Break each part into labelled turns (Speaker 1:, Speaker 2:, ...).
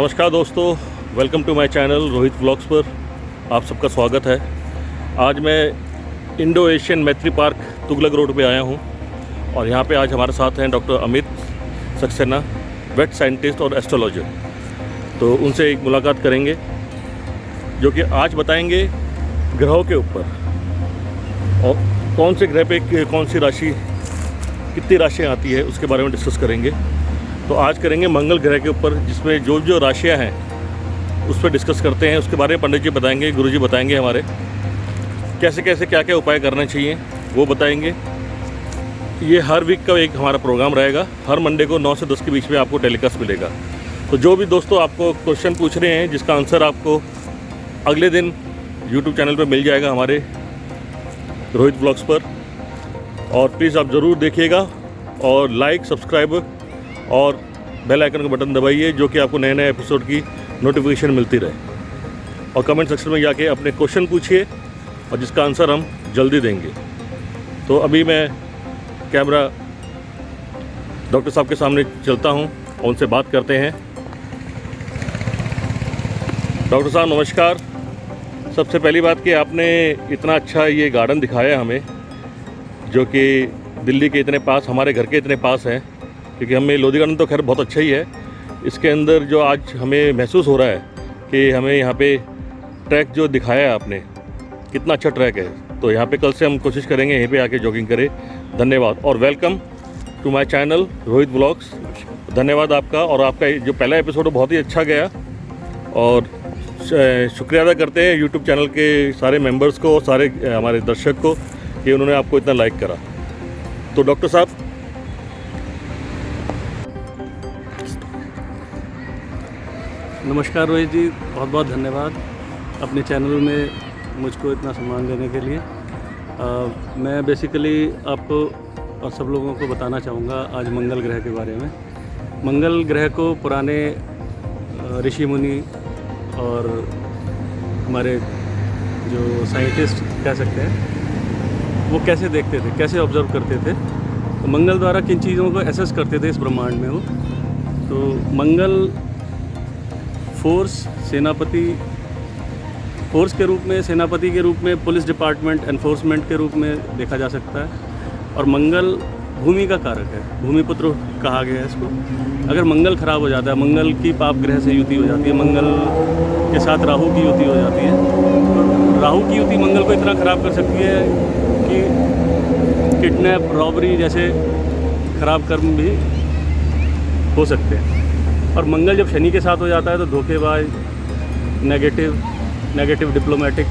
Speaker 1: नमस्कार दोस्तों, welcome to my channel Rohit vlogs पर आप सबका स्वागत है। आज मैं Indo Asian Maitri park Tughlaq road पे आया हूँ और यहाँ पे आज हमारे साथ हैं doctor Amit Saxena, vet scientist और एस्ट्रोलॉजर। तो उनसे एक मुलाकात करेंगे जो कि आज बताएंगे ग्रहों के ऊपर और कौन से ग्रह पे कौन सी राशि, कितनी राशियाँ आती है उसके बारे में डिस्कस करेंगे। तो आज करेंगे मंगल ग्रह के ऊपर, जिसमें जो राशियां हैं उस पर डिस्कस करते हैं। उसके बारे में पंडित जी बताएंगे, गुरुजी बताएंगे, हमारे कैसे कैसे क्या क्या उपाय करने चाहिए वो बताएंगे। ये हर वीक का एक हमारा प्रोग्राम रहेगा। हर मंडे को 9 से 10 के बीच में आपको टेलीकास्ट मिलेगा। तो जो भी दोस्तों आपको क्वेश्चन पूछ रहे हैं जिसका आंसर आपको अगले दिन यूट्यूब चैनल पर मिल जाएगा हमारे रोहित ब्लॉग्स पर। और प्लीज़ आप ज़रूर देखिएगा और लाइक, सब्सक्राइब और बेल आइकन का बटन दबाइए, जो कि आपको नए नए एपिसोड की नोटिफिकेशन मिलती रहे। और कमेंट सेक्शन में जाके अपने क्वेश्चन पूछिए और जिसका आंसर हम जल्दी देंगे। तो अभी मैं कैमरा डॉक्टर साहब के सामने चलता हूं और उनसे बात करते हैं। डॉक्टर साहब नमस्कार। सबसे पहली बात कि आपने इतना अच्छा ये गार्डन दिखाया हमें, जो कि दिल्ली के इतने पास, हमारे घर के इतने पास है, क्योंकि हमें लोधी गार्डन तो खैर बहुत अच्छा ही है। इसके अंदर जो आज हमें महसूस हो रहा है कि हमें यहाँ पे ट्रैक जो दिखाया है आपने, कितना अच्छा ट्रैक है। तो यहाँ पे कल से हम कोशिश करेंगे यहीं पे आके जॉगिंग करें। धन्यवाद और welcome to my channel Rohit vlogs. धन्यवाद आपका। और आपका जो पहला एपिसोड बहुत ही अच्छा गया और शुक्रिया अदा करते हैं यूट्यूब चैनल के सारे मेम्बर्स को और सारे हमारे दर्शक को कि उन्होंने आपको इतना लाइक करा। तो डॉक्टर साहब
Speaker 2: नमस्कार रोहित जी, बहुत बहुत धन्यवाद अपने चैनल में मुझको इतना सम्मान देने के लिए। मैं बेसिकली आपको और सब लोगों को बताना चाहूँगा आज मंगल ग्रह के बारे में। मंगल ग्रह को पुराने ऋषि मुनि और हमारे जो साइंटिस्ट कह सकते हैं वो कैसे देखते थे, कैसे ऑब्जर्व करते थे, तो मंगल द्वारा किन चीज़ों को एसेस करते थे इस ब्रह्मांड में वो। तो मंगल फोर्स, सेनापति, फोर्स के रूप में, सेनापति के रूप में, पुलिस डिपार्टमेंट, एनफोर्समेंट के रूप में देखा जा सकता है। और मंगल भूमि का कारक है, भूमिपुत्र कहा गया है इसको। अगर मंगल खराब हो जाता है, मंगल की पाप ग्रह से युति हो जाती है, मंगल के साथ राहु की युति हो जाती है, तो राहु की युति मंगल को इतना ख़राब कर सकती है कि किडनैप, रॉबरी जैसे खराब कर्म भी हो सकते हैं। और मंगल जब शनि के साथ हो जाता है तो धोखेबाज, नेगेटिव डिप्लोमेटिक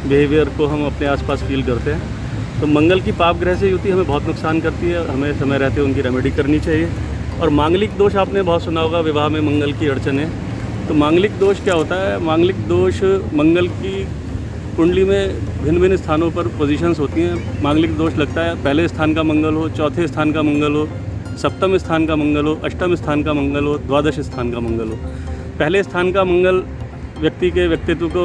Speaker 2: बिहेवियर को हम अपने आसपास फील करते हैं। तो मंगल की पाप ग्रह से युति हमें बहुत नुकसान करती है, हमें समय रहते उनकी रेमेडी करनी चाहिए। और मांगलिक दोष आपने बहुत सुना होगा, विवाह में मंगल की अड़चने। तो मांगलिक दोष क्या होता है? मांगलिक दोष मंगल की कुंडली में भिन्न भिन्न स्थानों पर पोजीशंस होती हैं। मांगलिक दोष लगता है पहले स्थान का मंगल हो, चौथे स्थान का मंगल हो, सप्तम स्थान का मंगल हो, अष्टम स्थान का मंगल हो, द्वादश स्थान का मंगल हो। पहले स्थान का मंगल व्यक्ति के व्यक्तित्व को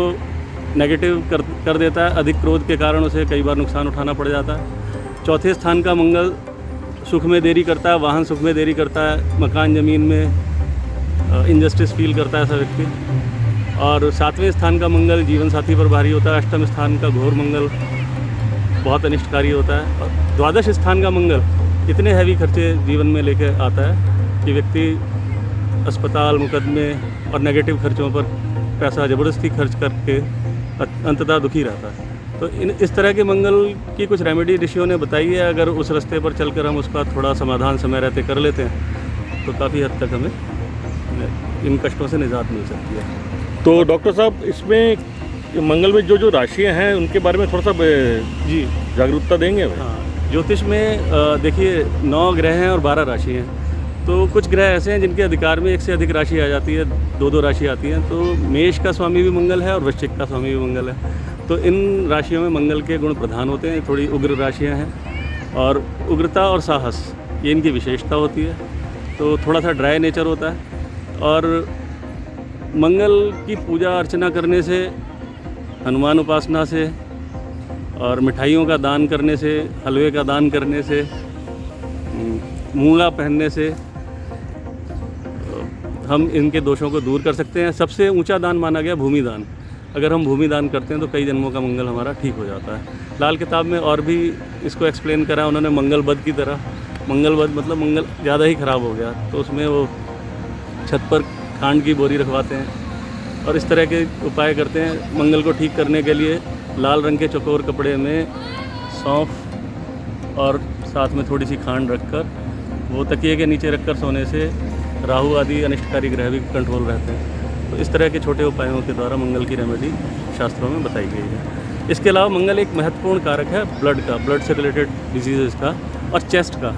Speaker 2: नेगेटिव कर देता है, अधिक क्रोध के कारण उसे कई बार नुकसान उठाना पड़ जाता है। चौथे स्थान का मंगल सुख में देरी करता है, वाहन सुख में देरी करता है, मकान ज़मीन में इनजस्टिस फील करता है ऐसा व्यक्ति। और सातवें स्थान का मंगल जीवन साथी पर भारी होता है। अष्टम स्थान का घोर मंगल बहुत अनिष्टकारी होता है। और द्वादश स्थान का मंगल इतने हैवी खर्चे जीवन में लेके आता है कि व्यक्ति अस्पताल, मुकदमे और नेगेटिव खर्चों पर पैसा ज़बरदस्ती खर्च करके अंततः दुखी रहता है। तो इस तरह के मंगल की कुछ रेमेडी ऋषियों ने बताई है। अगर उस रास्ते पर चलकर हम उसका थोड़ा समाधान समय रहते कर लेते हैं तो काफ़ी हद तक हमें इन कष्टों से निजात मिल सकती है।
Speaker 1: तो डॉक्टर साहब इसमें मंगल में जो राशियाँ हैं उनके बारे में थोड़ा सा जी जागरूकता देंगे हमें?
Speaker 2: हाँ, ज्योतिष में देखिए 9 ग्रह हैं और 12 राशि हैं। तो कुछ ग्रह ऐसे हैं जिनके अधिकार में एक से अधिक राशि आ जाती है, 2-2 राशि आती हैं। तो मेष का स्वामी भी मंगल है और वृश्चिक का स्वामी भी मंगल है। तो इन राशियों में मंगल के गुण प्रधान होते हैं। थोड़ी उग्र राशियाँ हैं और उग्रता और साहस ये इनकी विशेषता होती है। तो थोड़ा सा ड्राई नेचर होता है। और मंगल की पूजा अर्चना करने से, हनुमान उपासना से और मिठाइयों का दान करने से, हलवे का दान करने से, मूंगा पहनने से, हम इनके दोषों को दूर कर सकते हैं। सबसे ऊंचा दान माना गया भूमि दान। अगर हम भूमि दान करते हैं तो कई जन्मों का मंगल हमारा ठीक हो जाता है। लाल किताब में और भी इसको एक्सप्लेन करा उन्होंने मंगल बद की तरह। मंगल बद मतलब मंगल ज़्यादा ही ख़राब हो गया तो उसमें वो छत पर खांड की बोरी रखवाते हैं और इस तरह के उपाय करते हैं। मंगल को ठीक करने के लिए लाल रंग के चौकोर कपड़े में सौंफ और साथ में थोड़ी सी खांड रखकर वो तकिए के नीचे रखकर सोने से राहु आदि अनिष्टकारी ग्रह भी कंट्रोल रहते हैं। तो इस तरह के छोटे उपायों के द्वारा मंगल की रेमेडी शास्त्रों में बताई गई है। इसके अलावा मंगल एक महत्वपूर्ण कारक है ब्लड से रिलेटेड डिजीज़ का और चेस्ट का।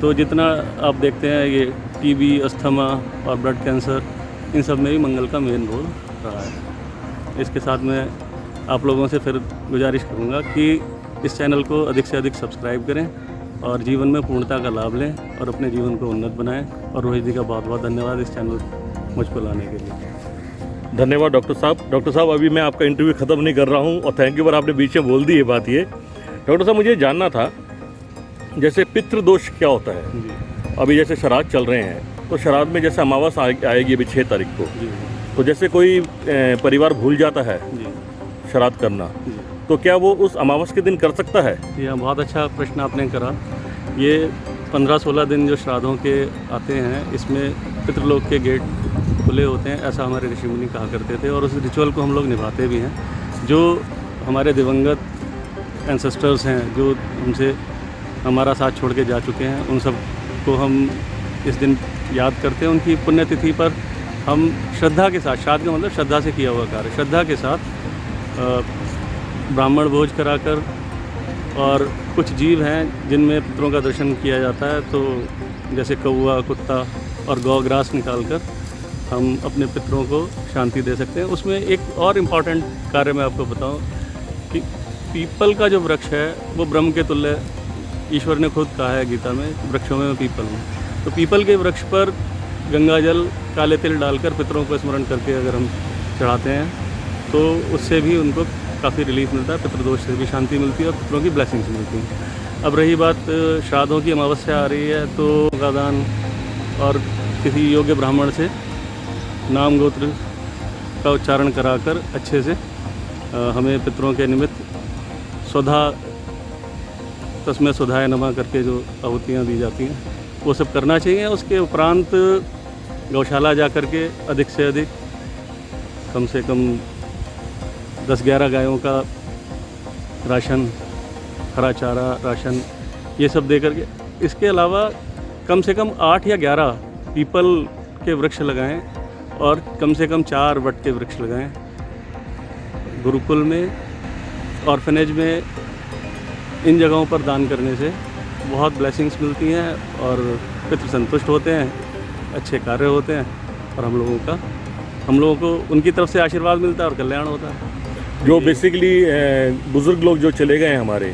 Speaker 2: तो जितना आप देखते हैं ये टीबी, अस्थमा और ब्लड कैंसर, इन सब में भी मंगल का मेन रोल रहा है। इसके साथ में आप लोगों से फिर गुजारिश करूँगा कि इस चैनल को अधिक से अधिक सब्सक्राइब करें और जीवन में पूर्णता का लाभ लें और अपने जीवन को उन्नत बनाएं। और रोहित जी का बहुत बहुत धन्यवाद इस चैनल मुझको लाने के लिए।
Speaker 1: धन्यवाद डॉक्टर साहब। डॉक्टर साहब, अभी मैं आपका इंटरव्यू ख़त्म नहीं कर रहा हूँ और थैंक यू पर आपने बीच में बोल दी ये बात। ये डॉक्टर साहब मुझे जानना था, जैसे पितृदोष क्या होता है
Speaker 2: जी
Speaker 1: अभी जैसे श्राद्ध चल रहे हैं तो श्राद्ध में जैसे अमावस आएगी अभी 6 तारीख को,
Speaker 2: जी
Speaker 1: तो जैसे कोई परिवार भूल जाता है
Speaker 2: जी
Speaker 1: श्राद्ध करना,
Speaker 2: जी
Speaker 1: तो क्या वो उस अमावस के दिन कर सकता है?
Speaker 2: यह बहुत अच्छा प्रश्न आपने करा। ये 15-16 दिन जो श्राद्धों के आते हैं इसमें पितृलोक के गेट खुले होते हैं, ऐसा हमारे ऋषि मुनि कहा करते थे और उस रिचुअल को हम लोग निभाते भी हैं। जो हमारे दिवंगत एंसेस्टर्स हैं जो हमसे हमारा साथ छोड़ के जा चुके हैं, उन सब को हम इस दिन याद करते हैं। उनकी पुण्यतिथि पर हम श्रद्धा के साथ, श्राद्ध का मतलब श्रद्धा से किया हुआ कार्य, श्रद्धा के साथ ब्राह्मण भोज कराकर, और कुछ जीव हैं जिनमें पितरों का दर्शन किया जाता है, तो जैसे कौवा, कुत्ता और गौग्रास निकालकर हम अपने पितरों को शांति दे सकते हैं। उसमें एक और इम्पॉर्टेंट कार्य मैं आपको बताऊं कि पीपल का जो वृक्ष है वो ब्रह्म के तुल्य, ईश्वर ने खुद कहा है गीता में, वृक्षों में पीपल हूँ। तो पीपल के वृक्ष पर गंगा जल, काले तिल डालकर पितरों को स्मरण करके अगर हम चढ़ाते हैं तो उससे भी उनको काफ़ी रिलीफ मिलता है, पितृदोष से भी शांति मिलती है और पितरों की ब्लेसिंग्स मिलती हैं। अब रही बात श्राद्धों की, अमावस्या आ रही है तो का दान और किसी योग्य ब्राह्मण से नाम गोत्र का उच्चारण कराकर अच्छे से हमें पितरों के निमित्त स्वधा तस्मै स्वधाय नमः करके जो आहुतियाँ दी जाती हैं वो सब करना चाहिए। उसके उपरांत गौशाला जा कर के अधिक से अधिक कम से कम 10-11 गायों का राशन, हरा चारा, राशन, ये सब दे करके, इसके अलावा कम से कम 8 या 11 पीपल के वृक्ष लगाएं और कम से कम 4 वट के वृक्ष लगाएं। गुरुकुल में, ऑर्फनेज में, इन जगहों पर दान करने से बहुत ब्लेसिंग्स मिलती हैं और पितृ संतुष्ट होते हैं, अच्छे कार्य होते हैं और हम लोगों को उनकी तरफ से आशीर्वाद मिलता है और कल्याण होता है।
Speaker 1: जो बेसिकली बुजुर्ग लोग जो चले गए हैं हमारे,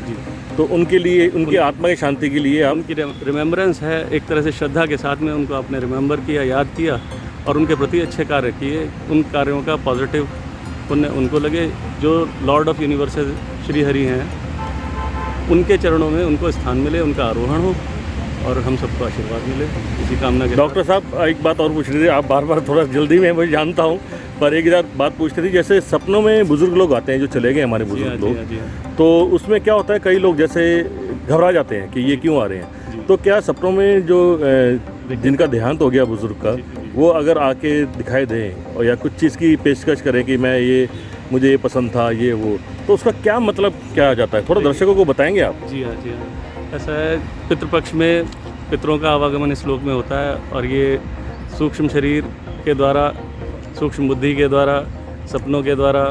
Speaker 1: तो उनके लिए, उनकी आत्मा की शांति के लिए आप
Speaker 2: उनकी रिमेम्बरेंस है, एक तरह से श्रद्धा के साथ में उनको आपने रिमेंबर किया, याद किया और उनके प्रति अच्छे कार्य किए। उन कार्यों का पॉजिटिव पुण्य उनको लगे। जो Lord of universes Shri Hari हैं, उनके चरणों में उनको स्थान मिले, उनका आरोहण हो और हम सबको आशीर्वाद मिले, इसी कामना के।
Speaker 1: डॉक्टर साहब एक बात और पूछ रही थी, आप बार बार थोड़ा जल्दी में मैं जानता हूँ, पर एक बात पूछती थी, जैसे सपनों में बुजुर्ग लोग आते हैं जो चले गए हमारे बुजुर्ग लोग, तो उसमें क्या होता है, कई लोग जैसे घबरा जाते हैं कि ये क्यों आ रहे हैं, तो क्या सपनों में जो जिनका देहांत हो गया बुजुर्ग का, वो अगर आके दिखाई दें और या कुछ चीज़ की पेशकश करें कि मैं ये, मुझे ये पसंद था, ये वो, तो उसका क्या मतलब क्या आ जाता है, थोड़ा दर्शकों को बताएंगे आप?
Speaker 2: जी हाँ, जी हाँ। ऐसा है, पितृपक्ष में पितरों का आवागमन इस श्लोक में होता है और ये सूक्ष्म शरीर के द्वारा, सूक्ष्म बुद्धि के द्वारा, सपनों के द्वारा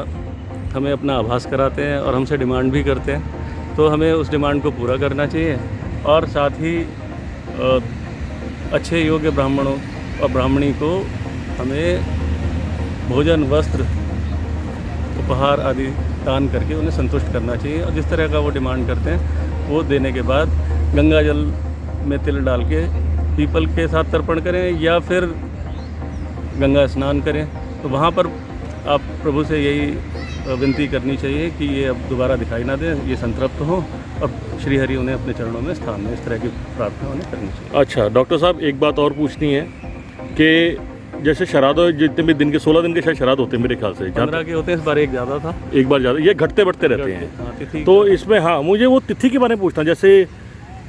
Speaker 2: हमें अपना आभास कराते हैं और हमसे डिमांड भी करते हैं। तो हमें उस डिमांड को पूरा करना चाहिए और साथ ही अच्छे योग्य ब्राह्मणों और ब्राह्मणी को हमें भोजन, वस्त्र, उपहार आदि दान करके उन्हें संतुष्ट करना चाहिए और जिस तरह का वो डिमांड करते हैं वो देने के बाद गंगा जल में तिल डाल के पीपल के साथ तर्पण करें या फिर गंगा स्नान करें। तो वहाँ पर आप प्रभु से यही विनती करनी चाहिए कि ये अब दोबारा दिखाई ना दें, ये संतृप्त हों और श्री हरि उन्हें अपने चरणों में स्थान दें। इस तरह की प्रार्थना उन्हें करनी चाहिए।
Speaker 1: अच्छा डॉक्टर साहब, एक बात और पूछनी है कि जैसे श्राद्ध जितने भी दिन के 16 दिन के शायद श्राद्ध होते हैं मेरे ख्याल से,
Speaker 2: 15 के होते हैं, इस बार एक ज़्यादा था।
Speaker 1: एक बार ज़्यादा, ये घटते बढ़ते रहते हैं।
Speaker 2: हाँ, तिथि
Speaker 1: तो इसमें हाँ, मुझे वो तिथि के बारे में पूछना, जैसे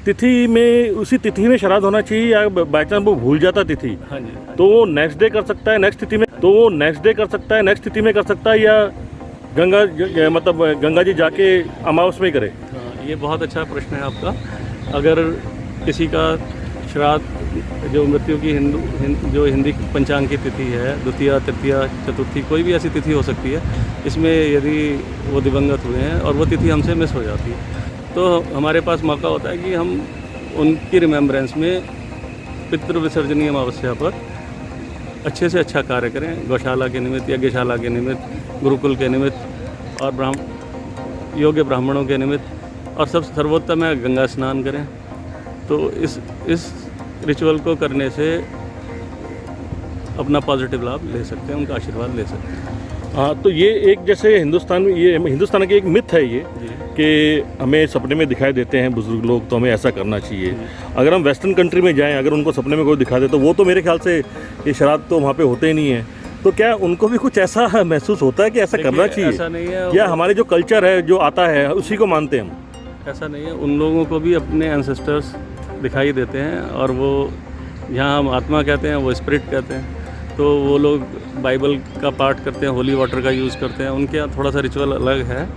Speaker 1: तिथि में उसी तिथि में श्राद्ध होना चाहिए या बाई चांस वो भूल जाता तिथि,
Speaker 2: हाँ जी,
Speaker 1: तो वो नेक्स्ट डे कर सकता है नेक्स्ट तिथि में, तो वो नेक्स्ट डे कर सकता है नेक्स्ट तिथि में कर सकता है, या मतलब गंगा जी जाके अमावस में करे?
Speaker 2: हाँ, ये बहुत अच्छा प्रश्न है आपका। अगर किसी का श्राद्ध जो मृत्यु की जो हिंदी पंचांग की तिथि है, द्वितीया, तृतीया, चतुर्थी, कोई भी ऐसी तिथि हो सकती है, इसमें यदि वो दिवंगत हुए हैं और वो तिथि हमसे मिस हो जाती है, तो हमारे पास मौका होता है कि हम उनकी रिमेम्बरेंस में पितृ विसर्जनीय अमावस्या पर अच्छे से अच्छा कार्य करें। गौशाला के निमित्त, यज्ञशाला के निमित्त, गुरुकुल के निमित्त और योग्य ब्राह्मणों के निमित्त, और सब सर्वोत्तम है गंगा स्नान करें। तो इस रिचुअल को करने से अपना पॉजिटिव लाभ ले सकते हैं, उनका आशीर्वाद ले सकते हैं।
Speaker 1: हाँ, तो ये एक जैसे हिंदुस्तान में, ये हिंदुस्तान की एक मिथ है ये कि हमें सपने में दिखाई देते हैं बुजुर्ग लोग, तो हमें ऐसा करना चाहिए। अगर हम वेस्टर्न कंट्री में जाएं, अगर उनको सपने में कोई दिखा दे, तो वो तो मेरे ख्याल से ये श्राद्ध तो वहाँ पे होते ही नहीं है। तो क्या उनको भी कुछ ऐसा महसूस होता है कि ऐसा करना चाहिए?
Speaker 2: ऐसा नहीं है,
Speaker 1: या हमारे जो कल्चर है जो आता है उसी को मानते हैं हम?
Speaker 2: ऐसा नहीं है, उन लोगों को भी अपने एंसेस्टर्स दिखाई देते हैं, और वो यहाँ हम आत्मा कहते हैं, वो स्पिरिट कहते हैं। तो वो लोग बाइबल का पाठ करते हैं, होली वाटर का यूज़ करते हैं, उनके यहाँ थोड़ा सा रिचुअल अलग है,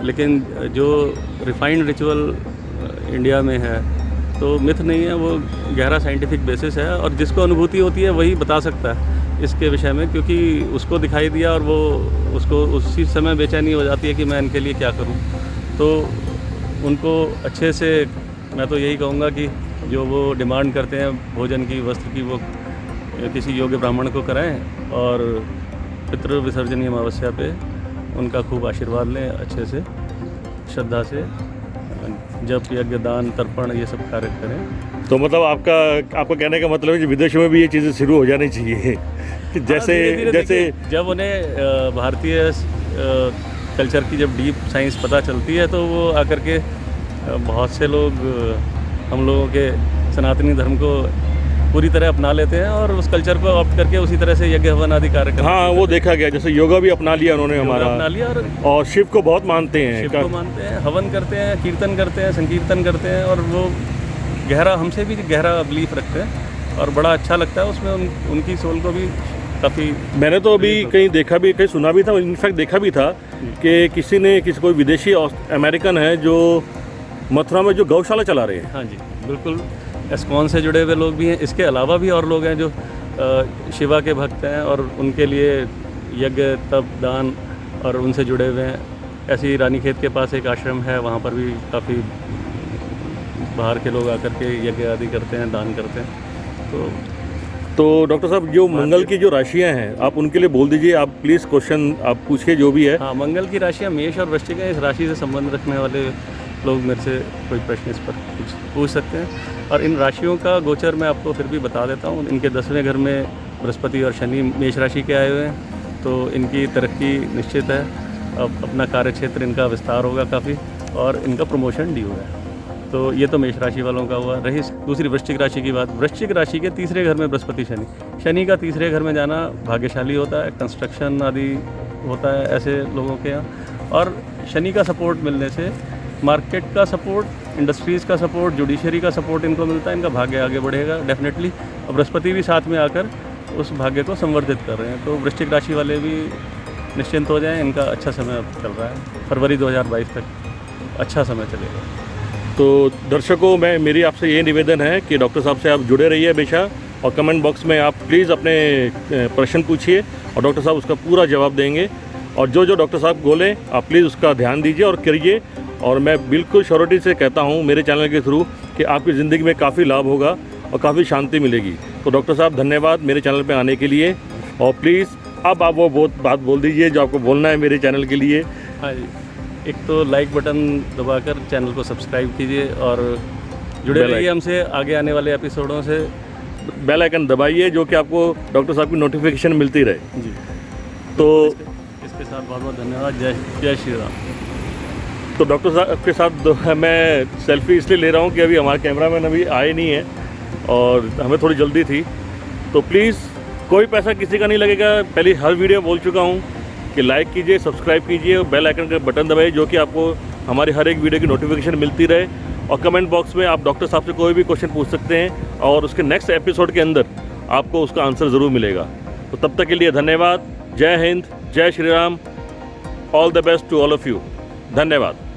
Speaker 2: लेकिन जो रिफाइंड रिचुअल इंडिया में है तो मिथ नहीं है, वो गहरा साइंटिफिक बेसिस है, और जिसको अनुभूति होती है वही बता सकता है इसके विषय में, क्योंकि उसको दिखाई दिया और वो उसको उसी समय बेचैनी हो जाती है कि मैं इनके लिए क्या करूं। तो उनको अच्छे से, मैं तो यही कहूँगा कि जो वो डिमांड करते हैं भोजन की, वस्त्र की, वो किसी योग्य ब्राह्मण को कराएं, और पितृ विसर्जनीय अमावस्या पे उनका खूब आशीर्वाद लें, अच्छे से श्रद्धा से जप, यज्ञ, दान, तर्पण, ये सब कार्य करें।
Speaker 1: तो मतलब आपका कहने का मतलब है कि विदेशों में भी ये चीज़ें शुरू हो जानी चाहिए कि जैसे
Speaker 2: जब उन्हें भारतीय कल्चर की जब डीप साइंस पता चलती है, तो वो आकर के बहुत से लोग हम लोगों के सनातनी धर्म को पूरी तरह अपना लेते हैं और उस कल्चर को ऑप्ट करके उसी तरह से यज्ञ हवन आदि कार्य करते हैं।
Speaker 1: हाँ, वो देखा गया, जैसे योगा भी अपना लिया उन्होंने, हमारा
Speaker 2: अपना लिया,
Speaker 1: और शिव को बहुत मानते हैं,
Speaker 2: शिव को मानते हैं, हवन करते हैं, कीर्तन करते हैं, संकीर्तन करते हैं, और वो गहरा, हमसे भी गहरा बिलीफ रखते हैं, और बड़ा अच्छा लगता है उसमें। उनकी सोल को भी काफ़ी,
Speaker 1: मैंने तो अभी कहीं देखा भी, कहीं सुना भी था, इनफैक्ट देखा भी था कि किसी कोई विदेशी अमेरिकन है जो मथुरा में जो गौशाला चला रहे हैं।
Speaker 2: हाँ जी, बिल्कुल, एस्कॉन से जुड़े हुए लोग भी हैं। इसके अलावा भी और लोग हैं जो शिवा के भक्त हैं और उनके लिए यज्ञ, तप, दान और उनसे जुड़े हुए हैं। ऐसी रानीखेत के पास एक आश्रम है, वहाँ पर भी काफ़ी बाहर के लोग आकर के यज्ञ आदि करते हैं, दान करते हैं।
Speaker 1: तो डॉक्टर साहब, जो मंगल की जो राशियां हैं, आप उनके लिए बोल दीजिए, आप प्लीज़ क्वेश्चन आप पूछिए जो भी है।
Speaker 2: हाँ, मंगल की राशियाँ मेष और वृश्चिक हैं। इस राशि से संबंध रखने वाले लोग मेरे से कोई प्रश्न इस पर कुछ पूछ सकते हैं। और इन राशियों का गोचर मैं आपको फिर भी बता देता हूँ। इनके 10वें घर में बृहस्पति और शनि मेष राशि के आए हुए हैं, तो इनकी तरक्की निश्चित है। अब अपना कार्य क्षेत्र इनका विस्तार होगा काफ़ी, और इनका प्रमोशन ड्यू है। तो ये तो मेष राशि वालों का हुआ। रही दूसरी वृश्चिक राशि की बात, वृश्चिक राशि के तीसरे घर में बृहस्पति शनि का तीसरे घर में जाना भाग्यशाली होता है, कंस्ट्रक्शन आदि होता है ऐसे लोगों के यहाँ। और शनि का सपोर्ट मिलने से मार्केट का सपोर्ट, इंडस्ट्रीज़ का सपोर्ट, जुडिशरी का सपोर्ट इनको मिलता है, इनका भाग्य आगे बढ़ेगा डेफिनेटली। और बृहस्पति भी साथ में आकर उस भाग्य को संवर्धित कर रहे हैं। तो वृश्चिक राशि वाले भी निश्चिंत हो जाएं, इनका अच्छा समय अब चल रहा है। फरवरी 2022 तक अच्छा समय चलेगा।
Speaker 1: तो दर्शकों, मेरी आपसे ये निवेदन है कि डॉक्टर साहब से आप जुड़े रहिए हमेशा, और कमेंट बॉक्स में आप प्लीज़ अपने प्रश्न पूछिए और डॉक्टर साहब उसका पूरा जवाब देंगे। और जो डॉक्टर साहब बोलें आप प्लीज़ उसका ध्यान दीजिए और करिए। और मैं बिल्कुल श्योरिटी से कहता हूँ मेरे चैनल के थ्रू कि आपकी ज़िंदगी में काफ़ी लाभ होगा और काफ़ी शांति मिलेगी। तो डॉक्टर साहब, धन्यवाद मेरे चैनल पे आने के लिए। और प्लीज़ अब आप वो बहुत बात बोल दीजिए जो आपको बोलना है मेरे चैनल के लिए।
Speaker 2: हाँ जी, एक तो लाइक बटन दबाकर चैनल को सब्सक्राइब कीजिए और जुड़े रहिए हमसे आगे आने वाले एपिसोडों से।
Speaker 1: बेल आइकन दबाइए जो कि आपको डॉक्टर साहब की नोटिफिकेशन मिलती रहे
Speaker 2: जी।
Speaker 1: तो
Speaker 2: इसके साथ बहुत बहुत धन्यवाद। जय श्री राम।
Speaker 1: तो डॉक्टर साहब के साथ मैं सेल्फी इसलिए ले रहा हूँ कि अभी हमारा कैमरामैन अभी आए नहीं है और हमें थोड़ी जल्दी थी। तो प्लीज़ कोई पैसा किसी का नहीं लगेगा। पहले हर वीडियो बोल चुका हूँ कि लाइक कीजिए, सब्सक्राइब कीजिए और बेल आइकन का बटन दबाइए, जो कि आपको हमारी हर एक वीडियो की नोटिफिकेशन मिलती रहे। और कमेंट बॉक्स में आप डॉक्टर साहब से कोई भी क्वेश्चन पूछ सकते हैं और उसके नेक्स्ट एपिसोड के अंदर आपको उसका आंसर ज़रूर मिलेगा। तो तब तक के लिए धन्यवाद। जय हिंद, जय Shri Ram. All the best to all of you. धन्यवाद।